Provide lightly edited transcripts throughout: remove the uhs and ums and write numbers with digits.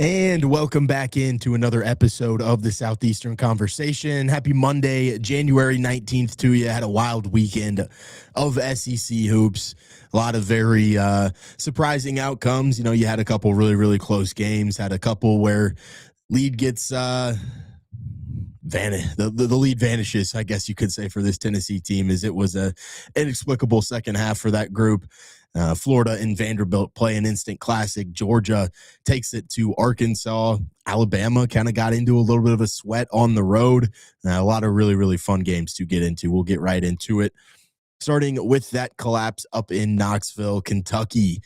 And welcome back into another episode of the Southeastern Conversation. Happy Monday, January 19th to you. Had a wild weekend of SEC hoops. A lot of very surprising outcomes. You know, you had a couple really, really close games. Had a couple where lead gets the lead vanishes, I guess you could say, for this Tennessee team, as it was a inexplicable second half for that group. Florida and Vanderbilt play an instant classic. Georgia takes it to Arkansas. Alabama kind of got into a little bit of a sweat on the road. A lot of really, really fun games to get into. We'll get right into it. Starting with that collapse up in Knoxville, Kentucky.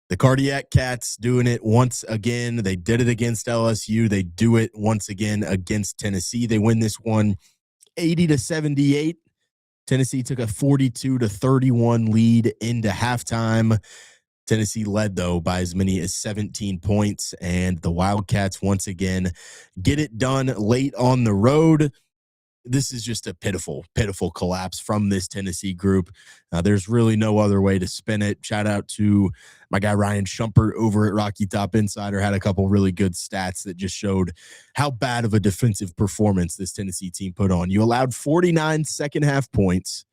The Cardiac Cats doing it once again. They did it against LSU. They do it once again against Tennessee. They win this one 80-78. Tennessee took a 42-31 lead into halftime. Tennessee led, though, by as many as 17 points, and the Wildcats once again get it done late on the road. This is just a pitiful, pitiful collapse from this Tennessee group. There's really no other way to spin it. Shout out to my guy Ryan Shumpert over at Rocky Top Insider. Had a couple really good stats that just showed how bad of a defensive performance this Tennessee team put on. You allowed 49 second half points.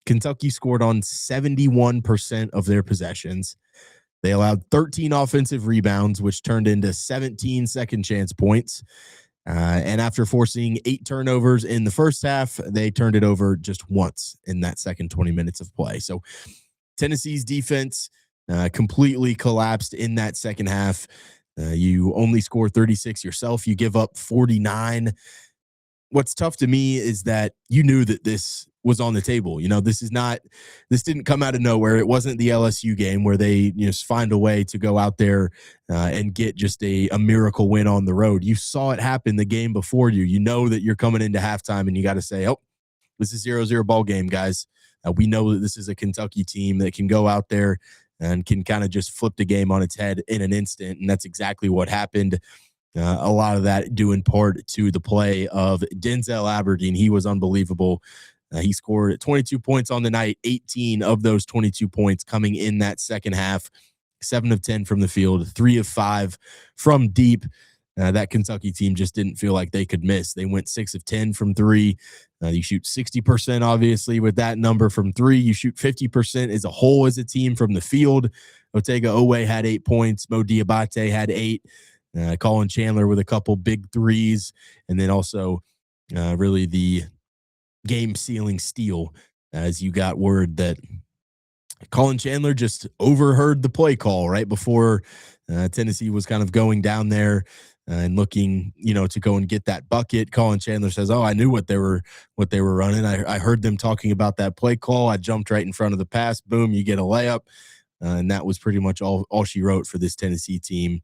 Kentucky scored on 71% of their possessions. They allowed 13 offensive rebounds, which turned into 17 second chance points. And after forcing 8 turnovers in the first half, they turned it over just once in that second 20 minutes of play. So Tennessee's defense completely collapsed in that second half. You only score 36 yourself. You give up 49. What's tough to me is that you knew that this was on the table. You know, this didn't come out of nowhere. It wasn't the LSU game where they find a way to go out there and get just a miracle win on the road. You saw it happen the game before you. You know that you're coming into halftime and you got to say, oh, this is 0-0 ball game, guys. We know that this is a Kentucky team that can go out there and can kind of just flip the game on its head in an instant. And that's exactly what happened. A lot of that due in part to the play of Denzel Aberdeen. He was unbelievable. He scored 22 points on the night, 18 of those 22 points coming in that second half, 7 of 10 from the field, 3 of 5 from deep. That Kentucky team just didn't feel like they could miss. They went 6 of 10 from 3. You shoot 60%, obviously, with that number from 3. You shoot 50% as a whole as a team from the field. Otega Owe had 8 points. Mo Diabate had 8. Colin Chandler with a couple big threes. And then also really the game-sealing steal, as you got word that Colin Chandler just overheard the play call right before Tennessee was kind of going down there and looking, to go and get that bucket. Colin Chandler says, "Oh, I knew what they were running. I heard them talking about that play call. I jumped right in front of the pass. Boom, you get a layup." And that was pretty much all she wrote for this Tennessee team.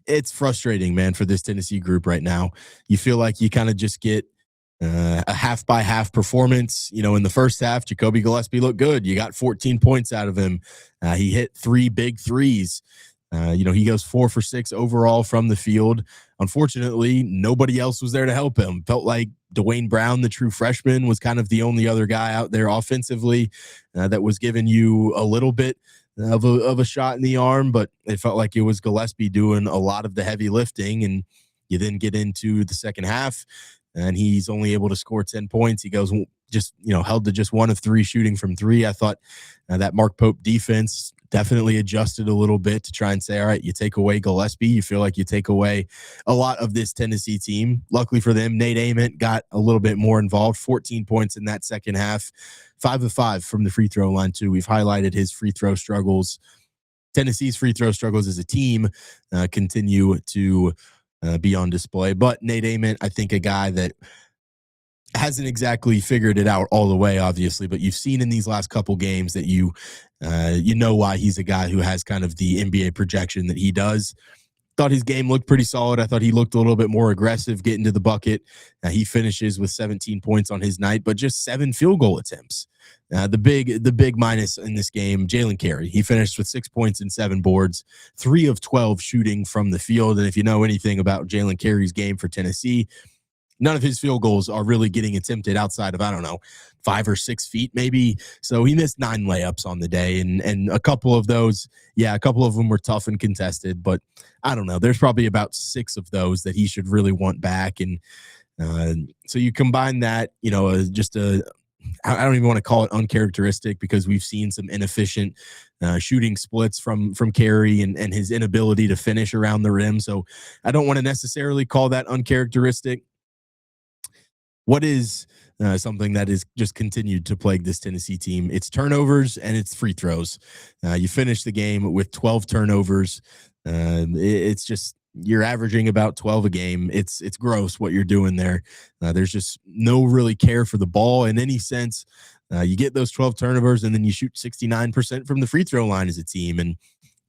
It's frustrating, man, for this Tennessee group right now. You feel like you kind of just get a half-by-half performance. In the first half, Jacoby Gillespie looked good. You got 14 points out of him. He hit 3 big threes. He goes 4 for 6 overall from the field. Unfortunately, nobody else was there to help him. Felt like Dwayne Brown, the true freshman, was kind of the only other guy out there offensively that was giving you a little bit of a shot in the arm, but it felt like it was Gillespie doing a lot of the heavy lifting. And you then get into the second half, and he's only able to score 10 points. He goes held to just 1 of 3 shooting from 3. I thought that Mark Pope defense definitely adjusted a little bit to try and say, all right, you take away Gillespie, you feel like you take away a lot of this Tennessee team. Luckily for them, Nate Ament got a little bit more involved, 14 points in that second half, 5 of 5 from the free throw line too. We've highlighted his free throw struggles. Tennessee's free throw struggles as a team continue to be on display. But Nate Ament, I think a guy that hasn't exactly figured it out all the way, obviously, but you've seen in these last couple games that you know why he's a guy who has kind of the NBA projection that he does. Thought his game looked pretty solid. I thought he looked a little bit more aggressive getting to the bucket. He finishes with 17 points on his night, but just 7 field goal attempts. The big minus in this game, Jalen Carey. He finished with 6 points and 7 boards, 3 of 12 shooting from the field. And if you know anything about Jalen Carey's game for Tennessee, none of his field goals are really getting attempted outside of, I don't know, 5 or 6 feet maybe. So he missed 9 layups on the day. And a couple of those, yeah, a couple of them were tough and contested, but I don't know. There's probably about 6 of those that he should really want back. And so you combine that, just I don't even want to call it uncharacteristic, because we've seen some inefficient shooting splits from Carey and his inability to finish around the rim. So I don't want to necessarily call that uncharacteristic. What is something that is just continued to plague this Tennessee team? It's turnovers and it's free throws. You finish the game with 12 turnovers. It's just, you're averaging about 12 a game. It's gross what you're doing there. There's just no really care for the ball in any sense. You get those 12 turnovers and then you shoot 69% from the free throw line as a team. And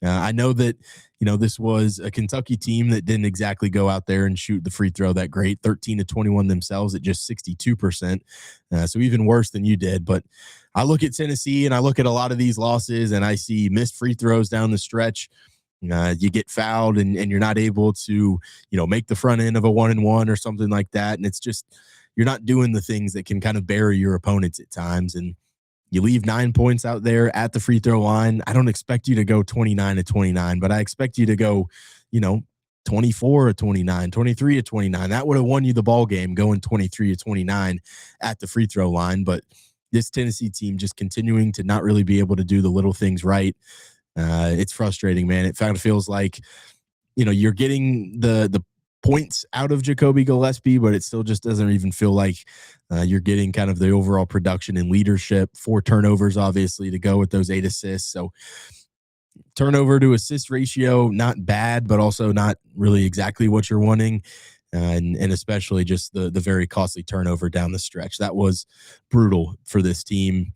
I know that, this was a Kentucky team that didn't exactly go out there and shoot the free throw that great, 13 to 21 themselves at just 62%. So even worse than you did. But I look at Tennessee and I look at a lot of these losses and I see missed free throws down the stretch. You get fouled and you're not able to, make the front end of a 1-and-1 or something like that. And it's just, you're not doing the things that can kind of bury your opponents at times. And you leave 9 points out there at the free throw line. I don't expect you to go 29 to 29, but I expect you to go, 24 to 29, 23 to 29. That would have won you the ball game, going 23 to 29 at the free throw line. But this Tennessee team just continuing to not really be able to do the little things right. It's frustrating, man. It kind of feels like, you're getting the points out of Jacoby Gillespie, but it still just doesn't even feel like you're getting kind of the overall production and leadership. 4 turnovers, obviously, to go with those 8 assists. So turnover to assist ratio, not bad, but also not really exactly what you're wanting. And especially just the very costly turnover down the stretch. That was brutal for this team.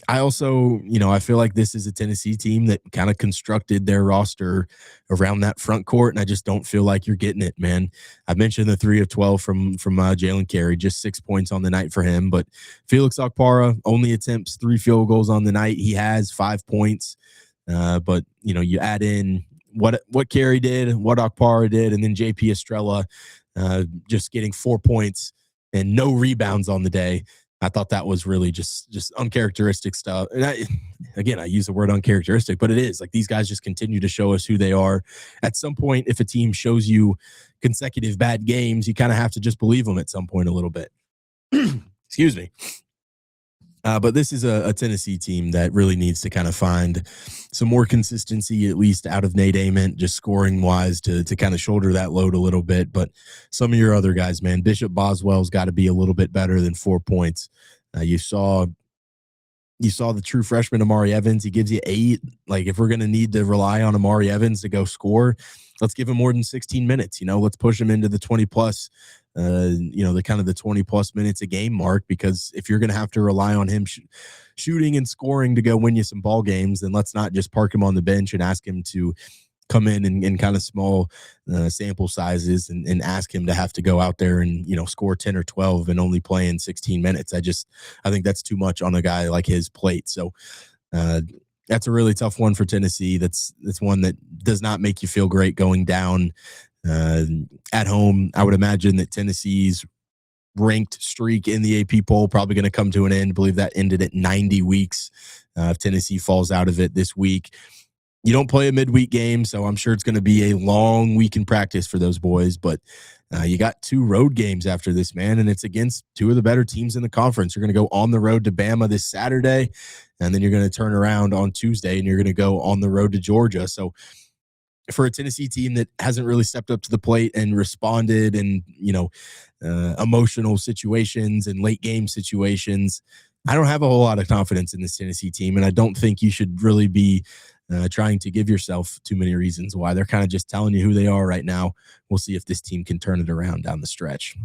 I also, I feel like this is a Tennessee team that kind of constructed their roster around that front court, and I just don't feel like you're getting it, man. I mentioned the 3 of 12 from Jalen Carey, just 6 points on the night for him, but Felix Okpara only attempts 3 field goals on the night. He has 5 points, but you add in what Carey did, what Okpara did, and then JP Estrella just getting 4 points and no rebounds on the day. I thought that was really just uncharacteristic stuff. And I use the word uncharacteristic, but it is like these guys just continue to show us who they are. At some point, if a team shows you consecutive bad games, you kind of have to just believe them at some point a little bit. Excuse me. But this is a Tennessee team that really needs to kind of find some more consistency, at least out of Nate Ament, just scoring wise to kind of shoulder that load a little bit. But some of your other guys, man, Bishop Boswell's got to be a little bit better than 4 points. You saw the true freshman Amari Evans. He gives you 8. Like, if we're going to need to rely on Amari Evans to go score, let's give him more than 16 minutes. Let's push him into the 20 plus. The kind of the 20 plus minutes a game mark, because if you're going to have to rely on him shooting and scoring to go win you some ball games, then let's not just park him on the bench and ask him to come in kind of small sample sizes and ask him to have to go out there and, score 10 or 12 and only play in 16 minutes. I think that's too much on a guy like his plate. So that's a really tough one for Tennessee. That's one that does not make you feel great going down at home. I would imagine that Tennessee's ranked streak in the AP poll probably going to come to an end. I believe that ended at 90 weeks. If Tennessee falls out of it this week, you don't play a midweek game, so I'm sure it's going to be a long week in practice for those boys. But you got 2 road games after this, man, and it's against 2 of the better teams in the conference. You're going to go on the road to Bama this Saturday, and then you're going to turn around on Tuesday, and you're going to go on the road to Georgia. So for a Tennessee team that hasn't really stepped up to the plate and responded in, emotional situations and late game situations, I don't have a whole lot of confidence in this Tennessee team, and I don't think you should really be trying to give yourself too many reasons why. They're kind of just telling you who they are right now. We'll see if this team can turn it around down the stretch.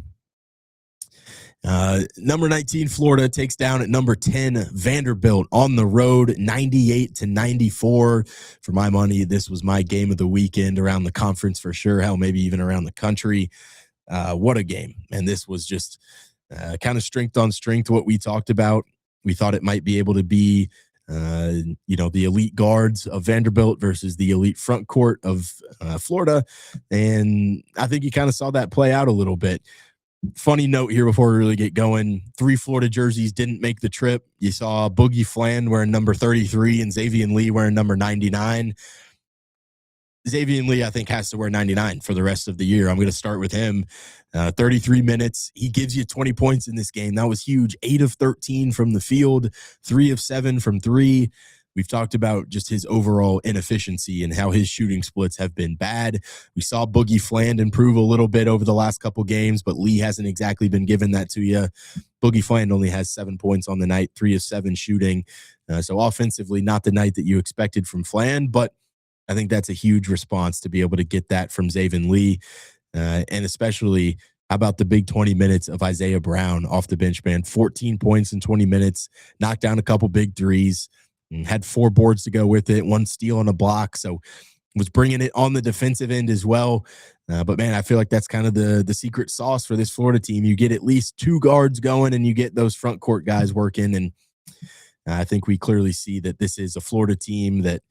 Number 19, Florida takes down at number 10, Vanderbilt on the road, 98-94. For my money, this was my game of the weekend around the conference for sure. Hell, maybe even around the country. What a game. And this was just kind of strength on strength, what we talked about. We thought it might be able to be, the elite guards of Vanderbilt versus the elite front court of Florida. And I think you kind of saw that play out a little bit. Funny note here before we really get going. 3 Florida jerseys didn't make the trip. You saw Boogie Fland wearing number 33 and Xavier Lee wearing number 99. Xavier Lee, I think, has to wear 99 for the rest of the year. I'm going to start with him. 33 minutes. He gives you 20 points in this game. That was huge. 8 of 13 from the field, 3 of 7 from 3. We've talked about just his overall inefficiency and how his shooting splits have been bad. We saw Boogie Fland improve a little bit over the last couple games, but Lee hasn't exactly been giving that to you. Boogie Fland only has 7 points on the night, 3 of 7 shooting. So offensively, not the night that you expected from Fland, but I think that's a huge response to be able to get that from Xavier Lee. And especially, how about the big 20 minutes of Isaiah Brown off the bench, man? 14 points in 20 minutes, knocked down a couple big threes, and had 4 boards to go with it, 1 steal and a block. So was bringing it on the defensive end as well. But, man, I feel like that's kind of the secret sauce for this Florida team. You get at least 2 guards going and you get those front court guys working. And I think we clearly see that this is a Florida team that,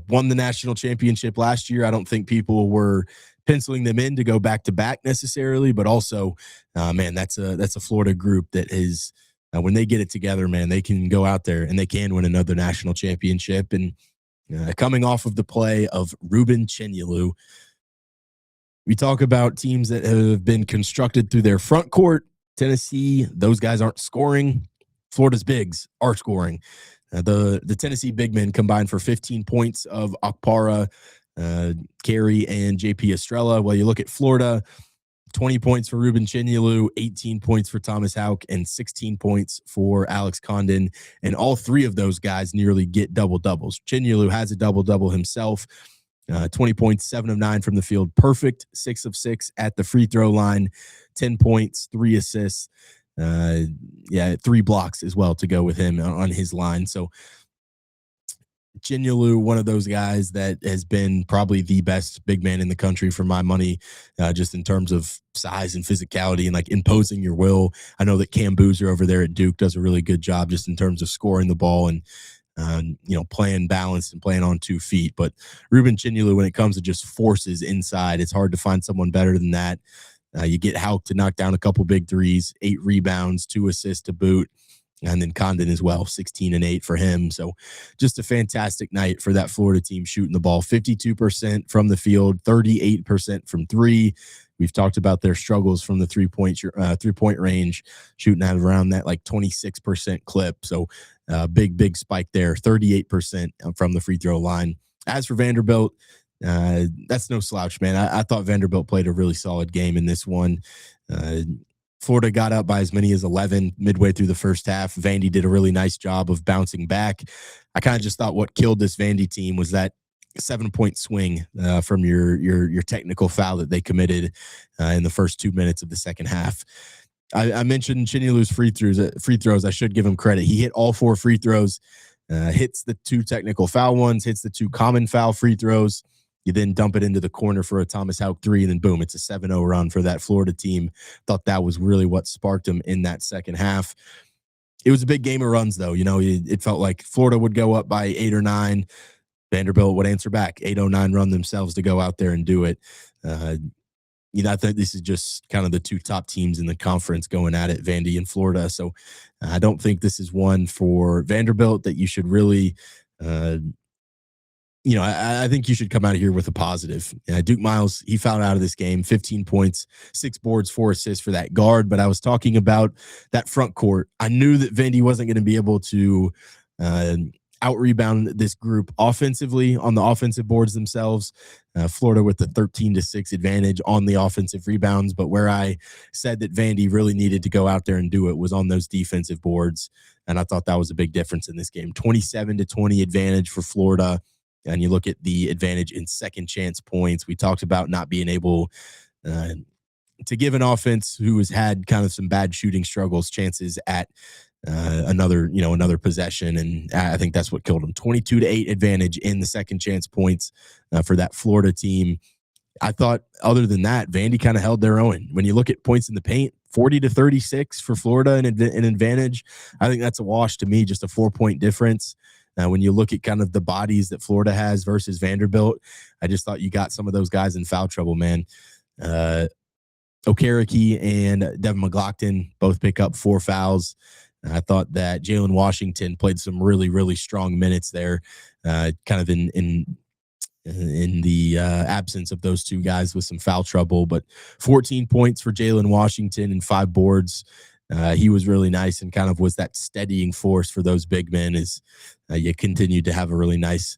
won the national championship last year. I don't think people were penciling them in to go back to back necessarily, but also, man, that's a Florida group that is, when they get it together, man, they can go out there and they can win another national championship. And coming off of the play of Ruben Chenyelu, we talk about teams that have been constructed through their front court. Tennessee, those guys aren't scoring. Florida's bigs are scoring. The Tennessee big men combined for 15 points of Okpara, Carey, and JP Estrella. Well, you look at Florida, 20 points for Ruben Chenyelu, 18 points for Thomas Houck, and 16 points for Alex Condon. And all 3 of those guys nearly get double-doubles. Chenyelu has a double-double himself. 20 points, 7 of 9 from the field. Perfect, 6 of 6 at the free throw line. 10 points, 3 assists. 3 blocks as well to go with him on his line. So Chenyelu, one of those guys that has been probably the best big man in the country for my money, just in terms of size and physicality and like imposing your will. I know that Cam Boozer over there at Duke does a really good job just in terms of scoring the ball and playing balanced and playing on 2 feet. But Ruben Chenyelu, when it comes to just forces inside, it's hard to find someone better than that. You get Houck to knock down a couple big threes, 8 rebounds, 2 assists to boot, and then Condon as well, 16 and 8 for him. So just a fantastic night for that Florida team shooting the ball, 52% from the field, 38% from 3. We've talked about their struggles from the three-point range, shooting out of around that like 26% clip. So big spike there, 38% from the free throw line. As for Vanderbilt, that's no slouch, man. I thought Vanderbilt played a really solid game in this one. Florida got up by as many as 11 midway through the first half. Vandy did a really nice job of bouncing back. I kind of just thought what killed this Vandy team was that 7-point swing from your technical foul that they committed in the first 2 minutes of the second half. I mentioned Chenyelu's free throws. I should give him credit. He hit all 4 free throws, hits the 2 technical foul ones, hits the 2 common foul free throws. You then dump it into the corner for a Thomas Houck 3, and then boom, it's a 7-0 run for that Florida team. Thought that was really what sparked them in that second half. It was a big game of runs, though. It felt like Florida would go up by 8 or 9. Vanderbilt would answer back, 8-0-9 run themselves to go out there and do it. I think this is just kind of the 2 top teams in the conference going at it, Vandy and Florida. So I don't think this is one for Vanderbilt that you should really I think you should come out of here with a positive. Duke Miles, he fouled out of this game, 15 points, 6 boards, 4 assists for that guard. But I was talking about that front court. I knew that Vandy wasn't going to be able to out-rebound this group offensively on the offensive boards themselves. Florida with the 13-6 advantage on the offensive rebounds. But where I said that Vandy really needed to go out there and do it was on those defensive boards. And I thought that was a big difference in this game. 27-20 advantage for Florida. And you look at the advantage in second chance points. We talked about not being able to give an offense who has had kind of some bad shooting struggles chances at another possession. And I think that's what killed them. 22-8 advantage in the second chance points for that Florida team. I thought other than that, Vandy kind of held their own. When you look at points in the paint, 40-36 for Florida, an advantage. I think that's a wash to me, just a 4-point difference. When you look at kind of the bodies that Florida has versus Vanderbilt, I just thought you got some of those guys in foul trouble, man. Okereke and Devin McLaughlin both pick up 4 fouls. I thought that Jalen Washington played some really, really strong minutes there, kind of in the absence of those two guys with some foul trouble. But 14 points for Jalen Washington and 5 boards. He was really nice and kind of was that steadying force for those big men as you continued to have a really nice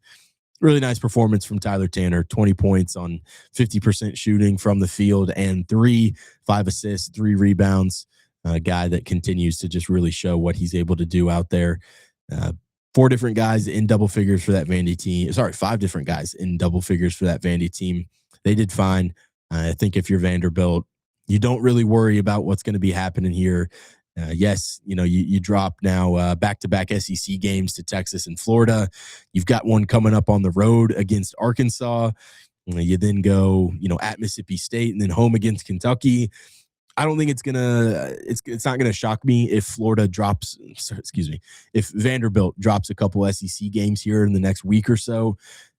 performance from Tyler Tanner. 20 points on 50% shooting from the field and 5 assists, 3 rebounds. A guy that continues to just really show what he's able to do out there. Uh, 4 different guys in double figures for that Vandy team. Sorry, 5 different guys in double figures for that Vandy team. They did fine. I think if you're Vanderbilt, you don't really worry about what's going to be happening here. Yes, you drop now back-to-back SEC games to Texas and Florida. You've got one coming up on the road against Arkansas. You then go, at Mississippi State and then home against Kentucky. I don't think it's not gonna shock me if if Vanderbilt drops a couple SEC games here in the next week or so.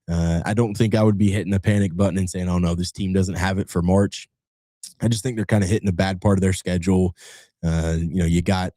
I don't think I would be hitting the panic button and saying, "Oh no, this team doesn't have it for March." I just think they're kind of hitting a bad part of their schedule. You got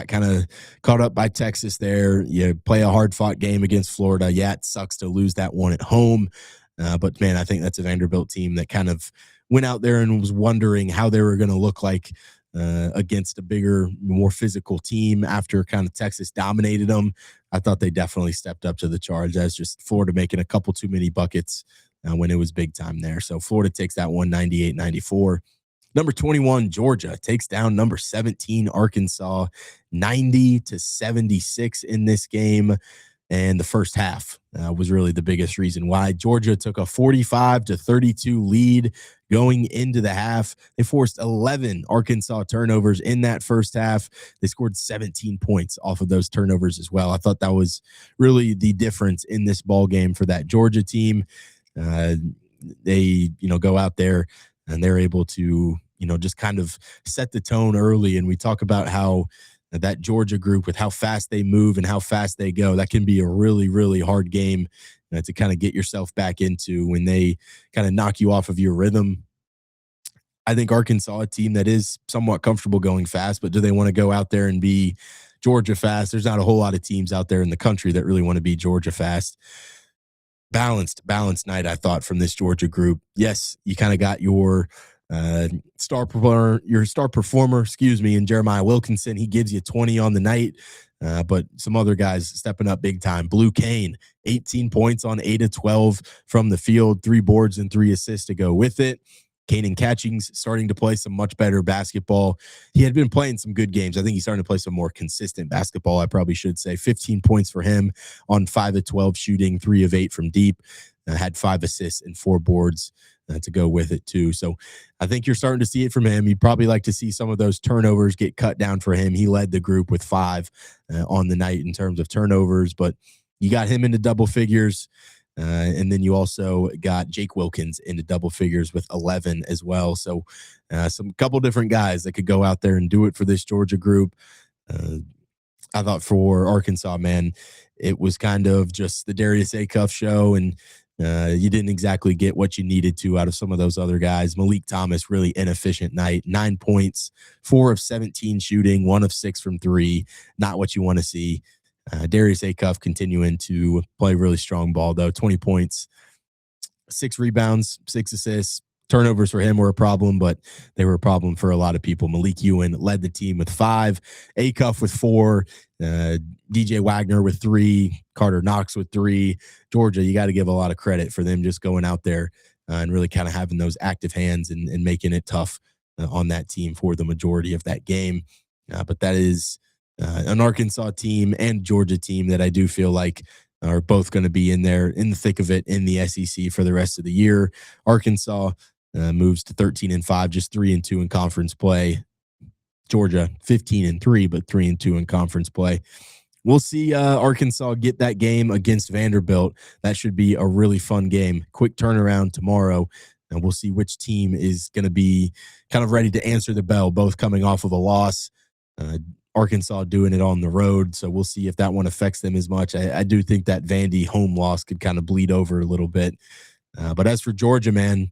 kind of caught up by Texas there. You play a hard fought game against Florida. Yeah, it sucks to lose that one at home. But man, I think that's a Vanderbilt team that kind of went out there and was wondering how they were going to look like against a bigger, more physical team after kind of Texas dominated them. I thought they definitely stepped up to the charge. That's just Florida making a couple too many buckets when it was big time there. So Florida takes that one 98-94. Number 21, Georgia takes down number 17, Arkansas, 90-76 in this game. And the first half was really the biggest reason why. Georgia took a 45-32 lead going into the half. They forced 11 Arkansas turnovers in that first half. They scored 17 points off of those turnovers as well. I thought that was really the difference in this ball game for that Georgia team. They, go out there and they're able to, just kind of set the tone early. And we talk about how that Georgia group, with how fast they move and how fast they go, that can be a really, really hard game to kind of get yourself back into when they kind of knock you off of your rhythm. I think Arkansas, a team that is somewhat comfortable going fast, but do they want to go out there and be Georgia fast? There's not a whole lot of teams out there in the country that really want to be Georgia fast. Balanced night, I thought, from this Georgia group. Yes, you kind of got your star performer, and Jeremiah Wilkinson. He gives you 20 on the night, but some other guys stepping up big time. Blue Kane, 18 points on 8 of 12 from the field, 3 boards and 3 assists to go with it. Kanan Catchings starting to play some much better basketball. He had been playing some good games. I think he's starting to play some more consistent basketball, I probably should say. 15 points for him on 5 of 12 shooting, 3 of 8 from deep. Had 5 assists and 4 boards to go with it too. So I think you're starting to see it from him. You'd probably like to see some of those turnovers get cut down for him. He led the group with 5 on the night in terms of turnovers, but you got him into double figures. And then you also got Jake Wilkins into double figures with 11 as well. So some couple different guys that could go out there and do it for this Georgia group. I thought for Arkansas, man, it was kind of just the Darius Acuff show, and you didn't exactly get what you needed to out of some of those other guys. Malik Thomas, really inefficient night, 9 points, 4 of 17 shooting, 1 of 6 from 3. Not what you want to see. Darius Acuff continuing to play really strong ball, though. 20 points, 6 rebounds, 6 assists. Turnovers for him were a problem, but they were a problem for a lot of people. Malik Ewan led the team with 5, Acuff with 4, DJ Wagner with 3, Carter Knox with 3. Georgia, you got to give a lot of credit for them just going out there and really kind of having those active hands and making it tough on that team for the majority of that game. But that is an Arkansas team and Georgia team that I do feel like are both going to be in there in the thick of it in the SEC for the rest of the year. Arkansas moves to 13-5, just 3-2 in conference play. Georgia 15-3, but 3-2 in conference play. We'll see Arkansas get that game against Vanderbilt. That should be a really fun game. Quick turnaround tomorrow, and we'll see which team is going to be kind of ready to answer the bell, both coming off of a loss. Arkansas doing it on the road, so we'll see if that one affects them as much. I do think that Vandy home loss could kind of bleed over a little bit. But as for Georgia, man,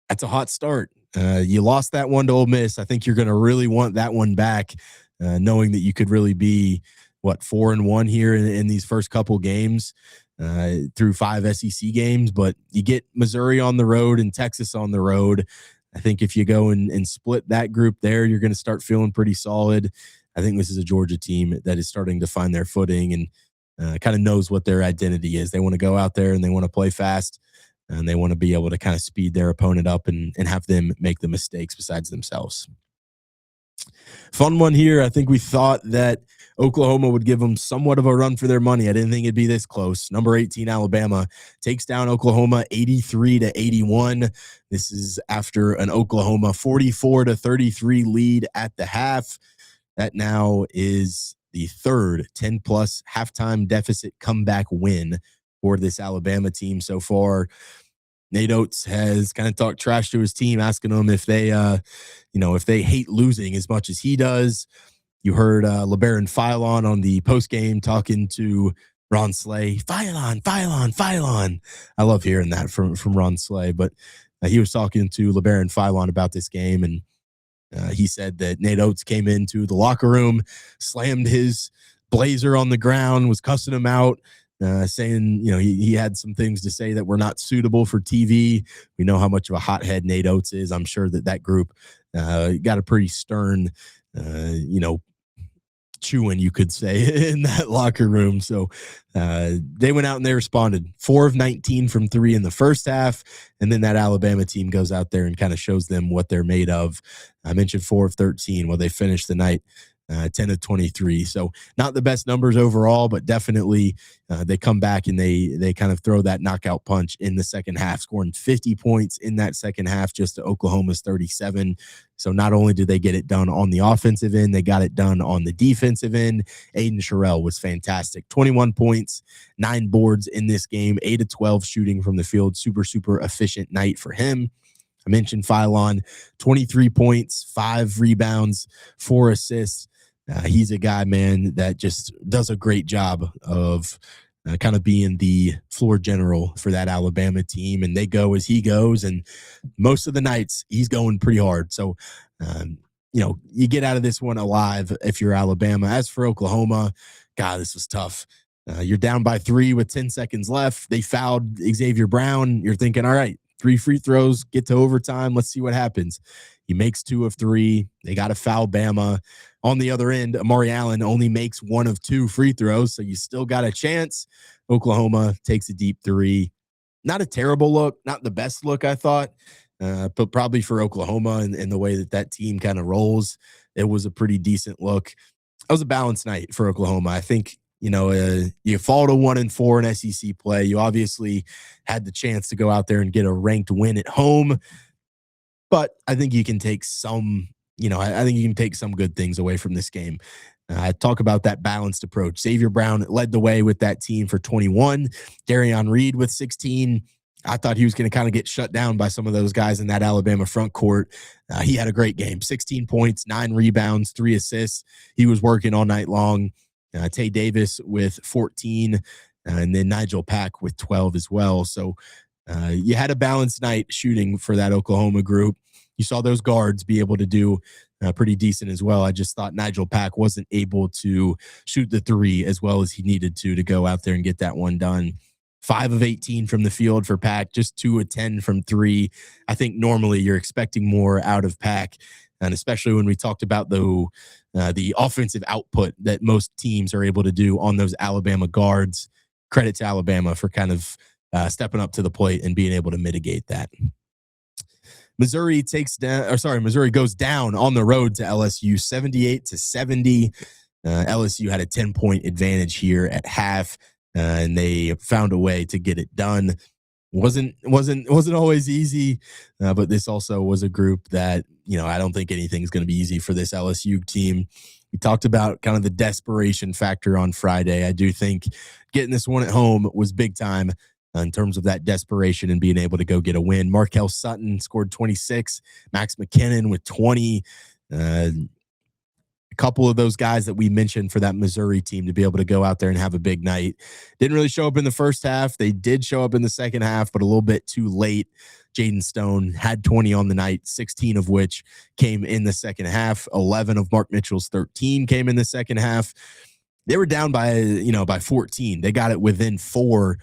that's a hot start. You lost that one to Ole Miss. I think you're going to really want that one back, knowing that you could really be, 4-1 here in these first couple games through 5 SEC games. But you get Missouri on the road and Texas on the road. I think if you go and split that group there, you're going to start feeling pretty solid. I think this is a Georgia team that is starting to find their footing and kind of knows what their identity is. They want to go out there and they want to play fast, and they want to be able to kind of speed their opponent up and have them make the mistakes besides themselves. Fun one here. I think we thought that Oklahoma would give them somewhat of a run for their money. I didn't think it'd be this close. Number 18, Alabama, takes down Oklahoma 83-81. This is after an Oklahoma 44-33 lead at the half. That now is the third 10-plus halftime deficit comeback win for this Alabama team so far. Nate Oates has kind of talked trash to his team, asking them if they, if they hate losing as much as he does. You heard LeBaron Philon on the postgame talking to Ron Slay. Philon. I love hearing that from Ron Slay. But he was talking to LeBaron Philon about this game, and he said that Nate Oates came into the locker room, slammed his blazer on the ground, was cussing him out, saying, he had some things to say that were not suitable for TV. We know how much of a hothead Nate Oates is. I'm sure that group got a pretty stern, chewing, you could say, in that locker room. So they went out and they responded. 4 of 19 from 3 in the first half. And then that Alabama team goes out there and kind of shows them what they're made of. I mentioned 4 of 13. Well, they finished the night 10 of 23. So not the best numbers overall, but definitely they come back and they kind of throw that knockout punch in the second half, scoring 50 points in that second half just to Oklahoma's 37. So not only did they get it done on the offensive end, they got it done on the defensive end. Aiden Sherrill was fantastic. 21 points, 9 boards in this game, 8 of 12 shooting from the field. Super, super efficient night for him. I mentioned Philon, 23 points, 5 rebounds, 4 assists. He's a guy, man, that just does a great job of kind of being the floor general for that Alabama team. And they go as he goes. And most of the nights, he's going pretty hard. So, you get out of this one alive if you're Alabama. As for Oklahoma, God, this was tough. You're down by 3 with 10 seconds left. They fouled Xavier Brown. You're thinking, all right, 3 free throws, get to overtime. Let's see what happens. He makes 2 of 3. They got to foul Bama. On the other end, Amari Allen only makes 1 of 2 free throws, so you still got a chance. Oklahoma takes a deep 3. Not a terrible look, not the best look, I thought, but probably for Oklahoma and the way that team kind of rolls, it was a pretty decent look. It was a balanced night for Oklahoma. I think, you fall to 1-4 in SEC play. You obviously had the chance to go out there and get a ranked win at home, but I think you can take some I think you can take some good things away from this game. I talk about that balanced approach. Xavier Brown led the way with that team for 21. Darion Reed with 16. I thought he was going to kind of get shut down by some of those guys in that Alabama front court. He had a great game. 16 points, 9 rebounds, 3 assists. He was working all night long. Tay Davis with 14, and then Nigel Pack with 12 as well. So you had a balanced night shooting for that Oklahoma group. You saw those guards be able to do pretty decent as well. I just thought Nigel Pack wasn't able to shoot the 3 as well as he needed to go out there and get that one done. 5 of 18 from the field for Pack, just 2 of 10 from 3. I think normally you're expecting more out of Pack, and especially when we talked about the offensive output that most teams are able to do on those Alabama guards. Credit to Alabama for kind of stepping up to the plate and being able to mitigate that. Missouri goes down on the road to LSU 78-70. LSU had a 10-point advantage here at half, and they found a way to get it done. Wasn't always easy, but this also was a group that, I don't think anything's going to be easy for this LSU team. We talked about kind of the desperation factor on Friday. I do think getting this one at home was big time in terms of that desperation and being able to go get a win. Markel Sutton scored 26. Max McKinnon with 20. A couple of those guys that we mentioned for that Missouri team to be able to go out there and have a big night didn't really show up in the first half. They did show up in the second half, but a little bit too late. Jaden Stone had 20 on the night, 16 of which came in the second half. 11 of Mark Mitchell's 13 came in the second half. They were down by 14. They got it within 4,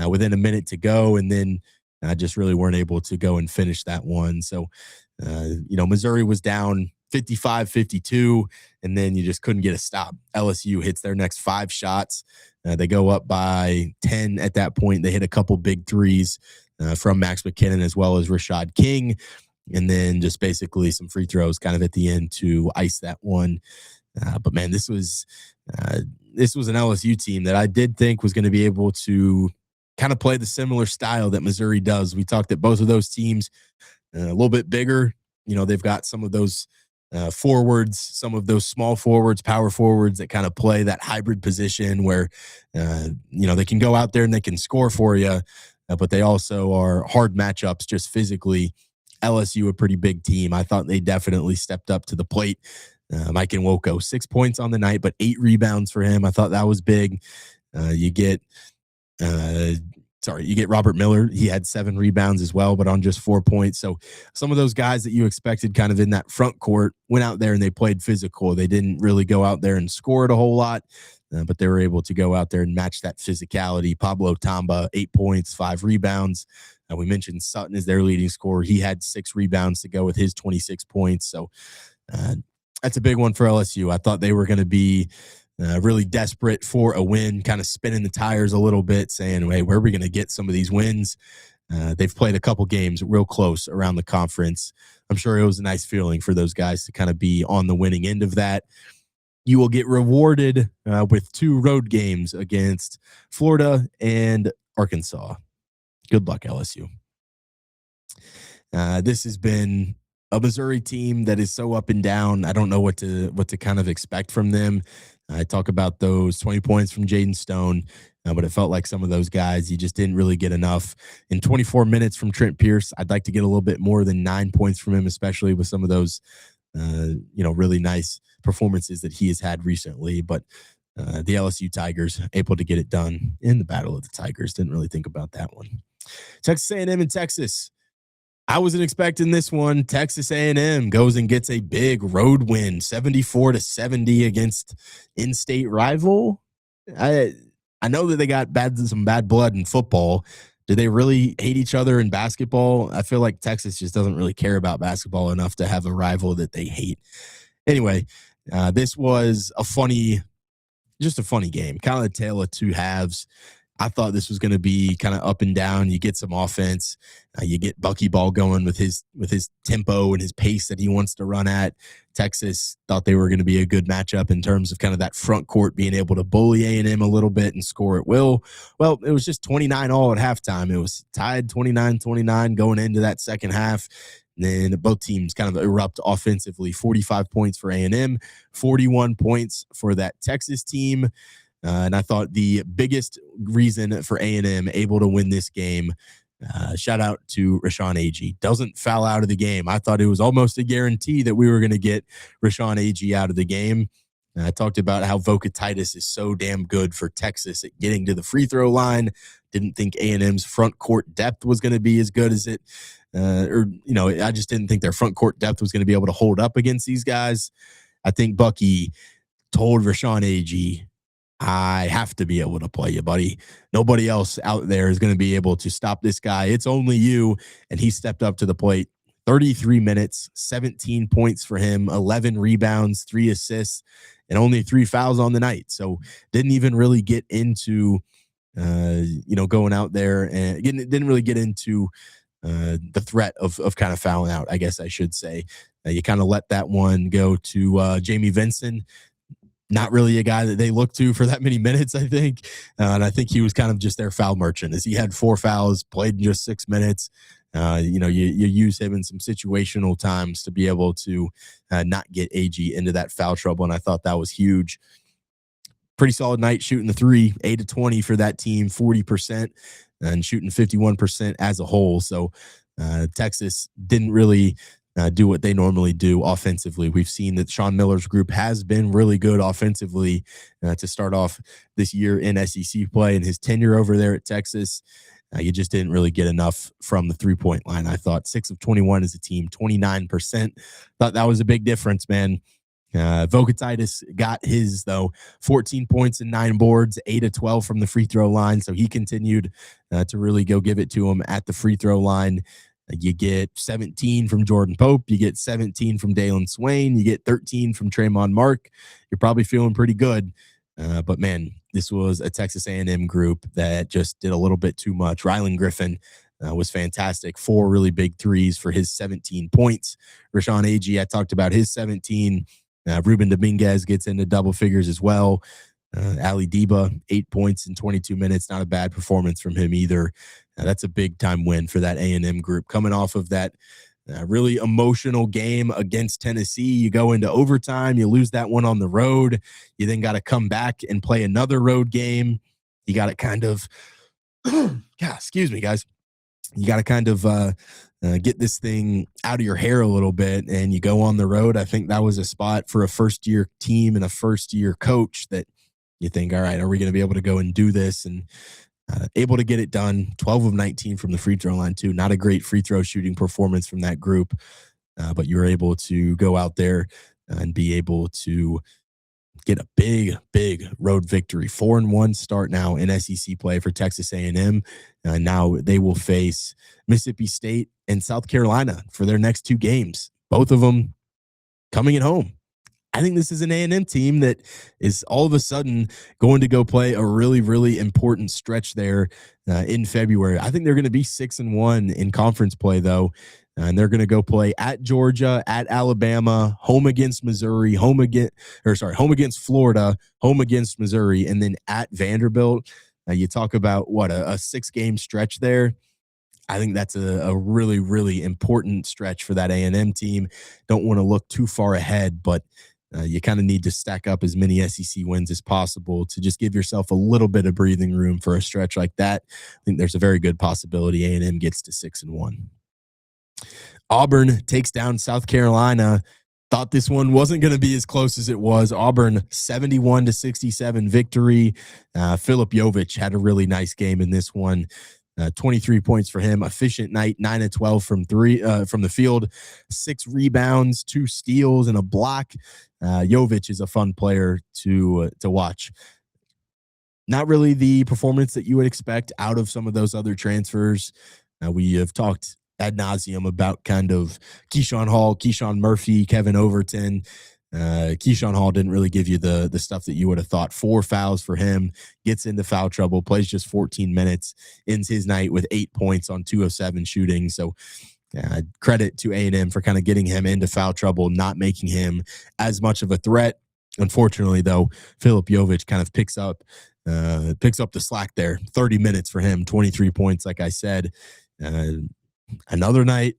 within a minute to go, and then just really weren't able to go and finish that one. So, Missouri was down 55-52, and then you just couldn't get a stop. LSU hits their next 5 shots. They go up by 10 at that point. They hit a couple big threes from Max McKinnon as well as Rashad King, and then just basically some free throws kind of at the end to ice that one. But man, this was an LSU team that I did think was going to be able to kind of play the similar style that Missouri does. We talked that both of those teams a little bit bigger. They've got some of those forwards, some of those small forwards, power forwards that kind of play that hybrid position where, they can go out there and they can score for you, but they also are hard matchups just physically. LSU, a pretty big team. I thought they definitely stepped up to the plate. Mike Nwoko, 6 points on the night, but 8 rebounds for him. I thought that was big. You get Robert Miller. He had 7 rebounds as well, but on just 4 points. So some of those guys that you expected kind of in that front court went out there and they played physical. They didn't really go out there and score it a whole lot, but they were able to go out there and match that physicality. Pablo Tamba, 8 points, 5 rebounds. We mentioned Sutton is their leading scorer. He had 6 rebounds to go with his 26 points. So that's a big one for LSU. I thought they were going to be really desperate for a win, kind of spinning the tires a little bit, saying, hey, where are we going to get some of these wins? They've played a couple games real close around the conference. I'm sure it was a nice feeling for those guys to kind of be on the winning end of that. You will get rewarded with 2 road games against Florida and Arkansas. Good luck, LSU. This has been a Missouri team that is so up and down. I don't know what to kind of expect from them. I talk about those 20 points from Jaden Stone, but it felt like some of those guys, you just didn't really get enough. In 24 minutes from Trent Pierce, I'd like to get a little bit more than 9 points from him, especially with some of those, really nice performances that he has had recently. But the LSU Tigers able to get it done in the Battle of the Tigers. Didn't really think about that one. Texas A&M and Texas. I wasn't expecting this one. Texas A&M goes and gets a big road win, 74-70 against in-state rival. I know that they got some bad blood in football. Do they really hate each other in basketball? I feel like Texas just doesn't really care about basketball enough to have a rival that they hate. Anyway, this was a funny game, kind of a tale of 2 halves. I thought this was going to be kind of up and down. You get some offense. You get Buckyball going with his tempo and his pace that he wants to run at. Texas thought they were going to be a good matchup in terms of kind of that front court being able to bully A&M a little bit and score at will. Well, it was just 29 all at halftime. It was tied 29-29 going into that second half. And then both teams kind of erupt offensively. 45 points for A&M, 41 points for that Texas team. And I thought the biggest reason for A&M able to win this game, shout out to Rashawn Agee, doesn't foul out of the game. I thought it was almost a guarantee that we were going to get Rashawn Agee out of the game. I talked about how Voka Titus is so damn good for Texas at getting to the free throw line. Didn't think A&M's front court depth was going to be as good as it. I just didn't think their front court depth was going to be able to hold up against these guys. I think Bucky told Rashawn Agee, I have to be able to play you, buddy. Nobody else out there is going to be able to stop this guy. It's only you. And he stepped up to the plate. 33 minutes, 17 points for him, 11 rebounds, 3 assists, and only 3 fouls on the night. So didn't even really get into, going out there and didn't really get into the threat of kind of fouling out, I guess I should say. You kind of let that one go to Jamie Vinson. Not really a guy that they look to for that many minutes, I think. And I think he was kind of just their foul merchant as he had 4 fouls, played in just 6 minutes. You use him in some situational times to be able to not get AG into that foul trouble. And I thought that was huge. Pretty solid night shooting the 3, 8-20 for that team, 40%, and shooting 51% as a whole. So Texas didn't really do what they normally do offensively. We've seen that Sean Miller's group has been really good offensively to start off this year in SEC play, and his tenure over there at Texas. You just didn't really get enough from the 3-point line. I thought 6 of 21 as a team, 29%. Thought that was a big difference, man. Vokatitis got his, though, 14 points and 9 boards, 8 of 12 from the free throw line. So he continued to really go give it to him at the free throw line. You get 17 from Jordan Pope. You get 17 from Dalen Swain. You get 13 from Traymon Mark. You're probably feeling pretty good. But, man, this was a Texas A&M group that just did a little bit too much. Rylan Griffin was fantastic. 4 really big threes for his 17 points. Rashawn Agee, I talked about his 17. Ruben Dominguez gets into double figures as well. Ali Deba, 8 points in 22 minutes. Not a bad performance from him either. That's a big-time win for that A&M group. Coming off of that really emotional game against Tennessee, you go into overtime, you lose that one on the road. You then got to come back and play another road game. You got to kind of excuse me, guys. You got to kind of get this thing out of your hair a little bit, and you go on the road. I think that was a spot for a first-year team and a first-year coach that you think, all right, are we going to be able to go and do this? And able to get it done. 12 of 19 from the free throw line, too. Not a great free throw shooting performance from that group, but you were able to go out there and be able to get a big road victory. 4-1 start now in SEC play for Texas A&M. Now they will face Mississippi State and South Carolina for their next 2 games, both of them coming at home. I think this is an A&M team that is all of a sudden going to go play a really important stretch there in February. I think they're going to be 6-1 in conference play, though. And they're going to go play at Georgia, at Alabama, home against Missouri, home against Florida, home against Missouri, and then at Vanderbilt. You talk about a 6-game stretch there. I think that's a really important stretch for that A&M team. Don't want to look too far ahead, but you kind of need to stack up as many SEC wins as possible to just give yourself a little bit of breathing room for a stretch like that. I think there's a very good possibility A&M gets to 6-1. Auburn takes down South Carolina. Thought this one wasn't going to be as close as it was. Auburn 71-67 victory. Filip Jovic had a really nice game in this one. 23 points for him. Efficient night, 9 of 12 from the field, 6 rebounds, 2 steals, and a block. Jovic is a fun player to watch. Not really the performance that you would expect out of some of those other transfers. We have talked ad nauseum about kind of Keyshawn Hall, Keyshawn Murphy, Kevin Overton. Keyshawn Hall didn't really give you the stuff that you would have thought. 4 fouls for him, gets into foul trouble, plays just 14 minutes, ends his night with 8 points on 2 of 7 shooting. So credit to A&M for kind of getting him into foul trouble, not making him as much of a threat. Unfortunately, though, Filip Jovic kind of picks up the slack there. 30 minutes for him, 23 points, like I said. Another night,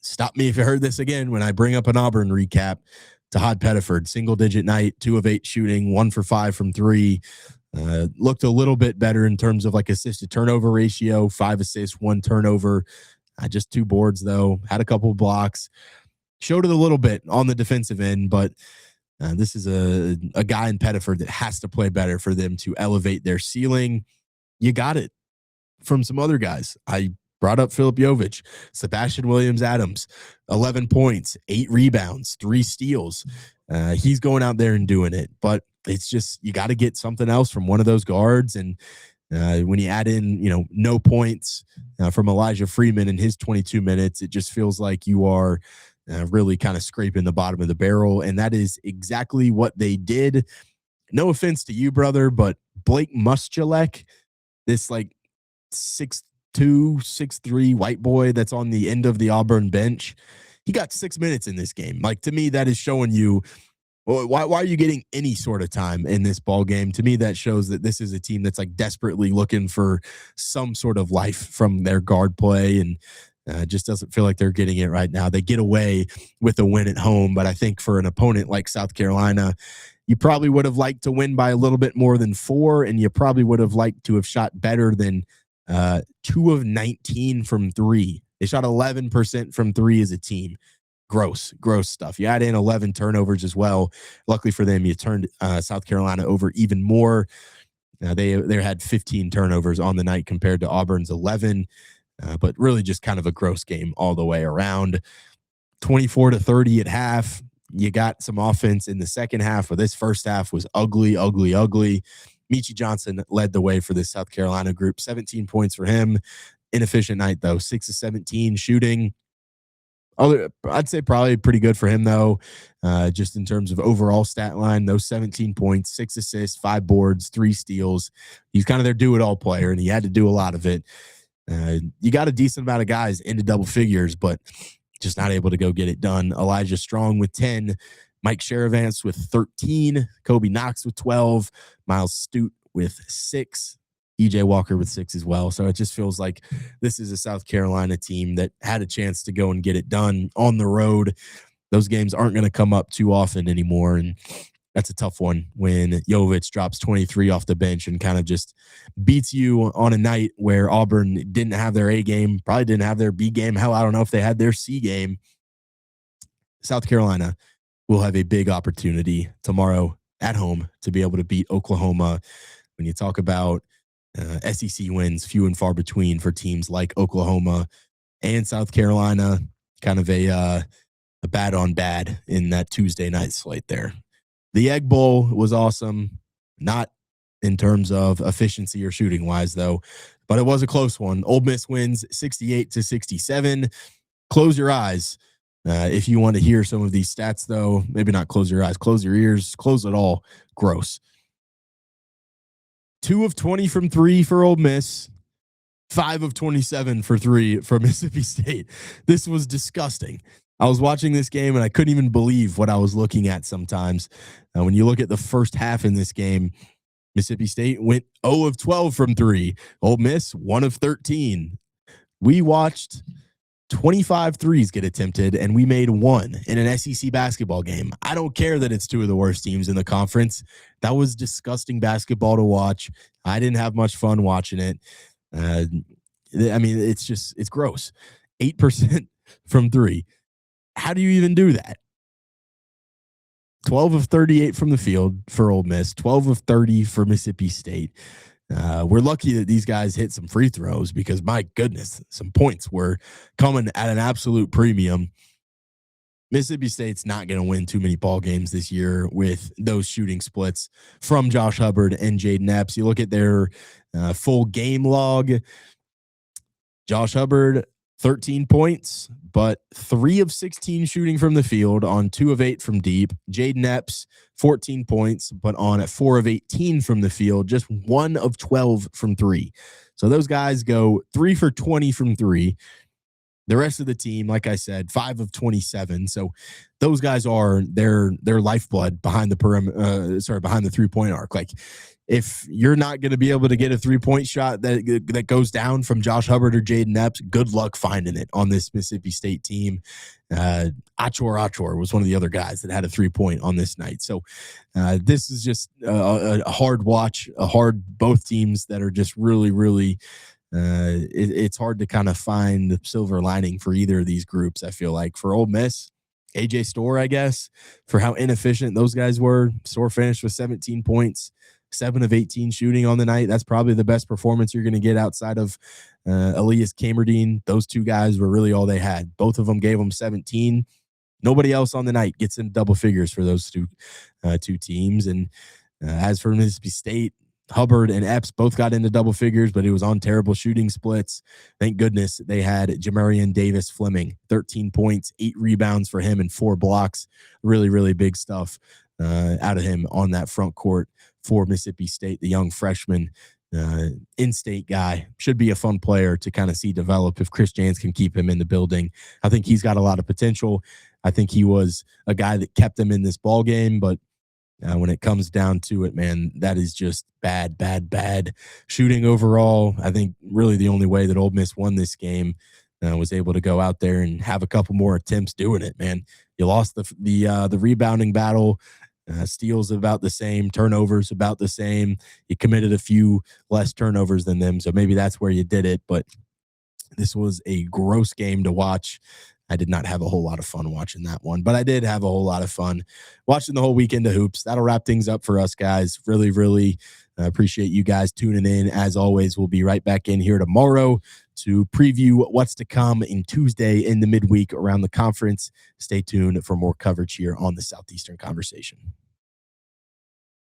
stop me if you heard this again when I bring up an Auburn recap. Tahad Pettiford, single-digit night, 2 of 8 shooting, 1 for 5 from 3. Looked a little bit better in terms of like assist-to-turnover ratio, 5 assists, 1 turnover. Just 2 boards, though. Had a couple of blocks. Showed it a little bit on the defensive end, but this is a guy in Pettiford that has to play better for them to elevate their ceiling. You got it from some other guys. I brought up Filip Jovic, Sebastian Williams-Adams, 11 points, 8 rebounds, 3 steals. He's going out there and doing it, but it's just you got to get something else from one of those guards. And when you add in, no points from Elijah Freeman in his 22 minutes, it just feels like you are really kind of scraping the bottom of the barrel. And that is exactly what they did. No offense to you, brother, but Blake Muschalek, this like 6'2", 6'3" white boy that's on the end of the Auburn bench, he got 6 minutes in this game. Like, to me, that is showing you why are you getting any sort of time in this ball game? To me, that shows that this is a team that's like desperately looking for some sort of life from their guard play, and just doesn't feel like they're getting it right now. They get away with a win at home, but I think for an opponent like South Carolina, you probably would have liked to win by a little bit more than 4, and you probably would have liked to have shot better than 2 of 19 from 3. They shot 11% from 3 as a team. Gross stuff. You add in 11 turnovers as well. Luckily for them, you turned South Carolina over even more. They had 15 turnovers on the night compared to Auburn's 11, but really just kind of a gross game all the way around. 24-30 at half. You got some offense in the second half, but this first half was ugly, ugly, ugly. Michi Johnson led the way for this South Carolina group. 17 points for him. Inefficient night, though. 6 of 17 shooting. I'd say probably pretty good for him, though, just in terms of overall stat line. Those 17 points, 6 assists, 5 boards, 3 steals. He's kind of their do-it-all player, and he had to do a lot of it. You got a decent amount of guys into double figures, but just not able to go get it done. Elijah Strong with 10, Mike Sheravance with 13, Kobe Knox with 12, Miles Stute with 6, EJ Walker with 6 as well. So it just feels like this is a South Carolina team that had a chance to go and get it done on the road. Those games aren't going to come up too often anymore, and that's a tough one when Jovic drops 23 off the bench and kind of just beats you on a night where Auburn didn't have their A game, probably didn't have their B game. Hell, I don't know if they had their C game. South Carolina will have a big opportunity tomorrow at home to be able to beat Oklahoma. When you talk about SEC wins, few and far between for teams like Oklahoma and South Carolina, kind of a bad on bad in that Tuesday night slate there. The Egg Bowl was awesome, not in terms of efficiency or shooting wise, though, but it was a close one. Ole Miss wins 68-67. Close your eyes if you want to hear some of these stats, though. Maybe not close your eyes, close your ears, close it all. Gross. 2 of 20 from 3 for Ole Miss. 5 of 27 for 3 for Mississippi State. This was disgusting. I was watching this game and I couldn't even believe what I was looking at sometimes. When you look at the first half in this game, Mississippi State went 0 of 12 from 3. Ole Miss, 1 of 13. We watched 25 threes get attempted, and we made 1 in an SEC basketball game. I don't care that it's 2 of the worst teams in the conference. That was disgusting basketball to watch. I didn't have much fun watching it. I mean, it's gross. 8% from 3. How do you even do that? 12 of 38 from the field for Ole Miss, 12 of 30 for Mississippi State. We're lucky that these guys hit some free throws because, my goodness, some points were coming at an absolute premium. Mississippi State's not going to win too many ball games this year with those shooting splits from Josh Hubbard and Jaden Epps. You look at their full game log. Josh Hubbard, 13 points, but 3 of 16 shooting from the field on 2 of 8 from deep. Jaden Epps, 14 points, but on at 4 of 18 from the field, just 1 of 12 from 3. So those guys go 3 for 20 from 3. The rest of the team, like I said, 5 of 27. So those guys are their lifeblood behind the behind the 3-point arc. Like, if you're not going to be able to get a 3-point shot that goes down from Josh Hubbard or Jaden Epps, good luck finding it on this Mississippi State team. Achor was one of the other guys that had a 3-point on this night. So this is just a hard watch, both teams that are just really, really it's hard to kind of find the silver lining for either of these groups. I feel like for Ole Miss, AJ Storr, I guess, for how inefficient those guys were. Storr finished with 17 points. 7 of 18 shooting on the night. That's probably the best performance you're going to get outside of Elias Kamerdine. Those 2 guys were really all they had. Both of them gave them 17. Nobody else on the night gets in double figures for those two teams. And as for Mississippi State, Hubbard and Epps both got into double figures, but it was on terrible shooting splits. Thank goodness they had Jamarian Davis Fleming, 13 points, 8 rebounds for him and 4 blocks. Really, really big stuff out of him on that front court for Mississippi State. The young freshman, in-state guy, should be a fun player to kind of see develop if Chris Jans can keep him in the building. I think he's got a lot of potential. I think he was a guy that kept them in this ball game, but when it comes down to it, man, that is just bad shooting overall. I think really the only way that Ole Miss won this game was able to go out there and have a couple more attempts doing it, man. You lost the rebounding battle. Steals about the same, turnovers about the same. You committed a few less turnovers than them, so maybe that's where you did it. But this was a gross game to watch. I did not have a whole lot of fun watching that one, but I did have a whole lot of fun watching the whole weekend of hoops. That'll wrap things up for us, guys. Really, really appreciate you guys tuning in. As always, we'll be right back in here tomorrow to preview what's to come in Tuesday in the midweek around the conference. Stay tuned for more coverage here on the Southeastern Conversation.